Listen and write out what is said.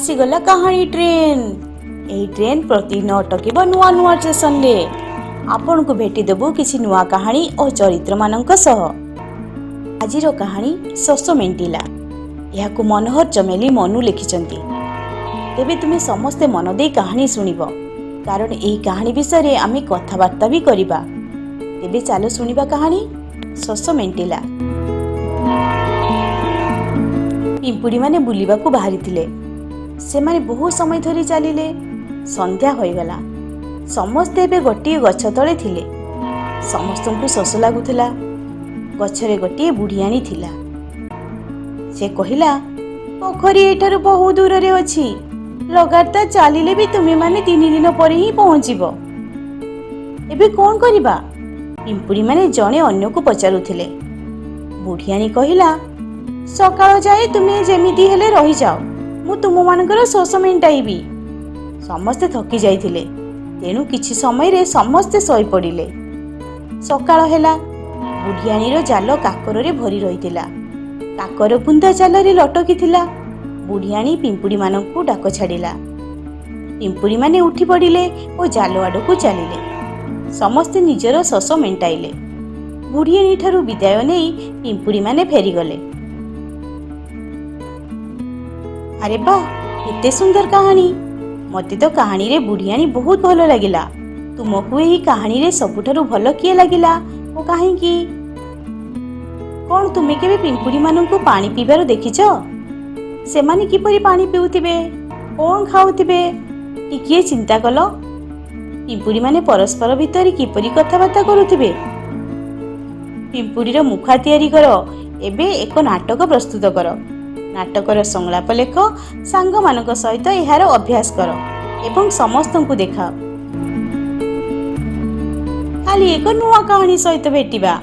आसीगला कहानी ट्रेन। एही ट्रेन प्रतिदिन अटकिब नुआ नुआ स्टेशन ले। आपण को भेटी देबु किछि नुआ कहानी और चरित्र मानक सह। आजिर कहानी शश मेंटिला। याकु मनोहर चमेली मनु लिखिचंती। तेबे तुमे समस्ते मन दे कहानी सुनिब, कारण एही कहानी विषय रे आमे कथाबार्ता भी करिबा। तेबे चलो सुनिबा कहानी शश मेंटिला। पिंपुड़ी माने बुलिबाकू बाहरी थिले। से माने बहुत समय धरी चलिले। संध्या होइगला। समस्ते एबे गोटिए गछ तळे थिले। समस्तंकु शश लागुथिला। गछरे गोटिए बुढ़ियाणी थिला। से कहिला, पोखरी एठारु बहुत दूर रे अछि। लगातार चलिले भी तुमे माने 3 दिन पर ही पहुँचिबो। एबे कोन करिबा? पिंपुड़ी माने जणे अन्य को पचारुथिले। बुढ़ियाणी कहिला, सकाळ जाए तुमे जेमिति हेले रहि जाओ, मु तुम मानकर शोष मेंटाइबी। समस्ते थकी जाइथिले, तेणु किछि समय रे समस्ते सोई पड़िले। सकाळ हेला। बुढ़ियाणीर जाल काकर रे भरी रहितिला। काकर बुंदा जाल रे लटकी थिला। बुढ़ियाणी पिंपुड़ी मानकू डाक छाड़िला। पिंपुड़ी माने उठी पड़िले और जाल आड़कू चलिले। समस्ते निजर शोष मेंटाइले। बुढ़ियाणी ठारू विदाय नहीं पिंपुड़ी माने फेरीगले। अरे बा, एते सुंदर कहानी। मते तो कहानी रे बुढ़ियाणी बहुत भलो लागिला। तुमको यही कहानी रे सबुठारु भलो किए लागिला ओ काहेकि? कोन तुमे केबे पिंपुड़ी माननकु पानी पीबार देखिछो? सेमाने किपरि पानी पिउथिबे, कोन खाउथिबे, टिकिए चिंता कलो। पिंपुड़ी माने परस्पर भितर किपरि कथाबार्ता करुथिबे। पिंपुड़ीर मुखा तैयारी करो। एबे एक नाटक प्रस्तुत करो। नाटकर संलाप लेख, सांग मानक सहित एहार अभ्यास कर एवं समस्तन को देखाओ। खाली एक नुआ कहानी सहित भेटिबा।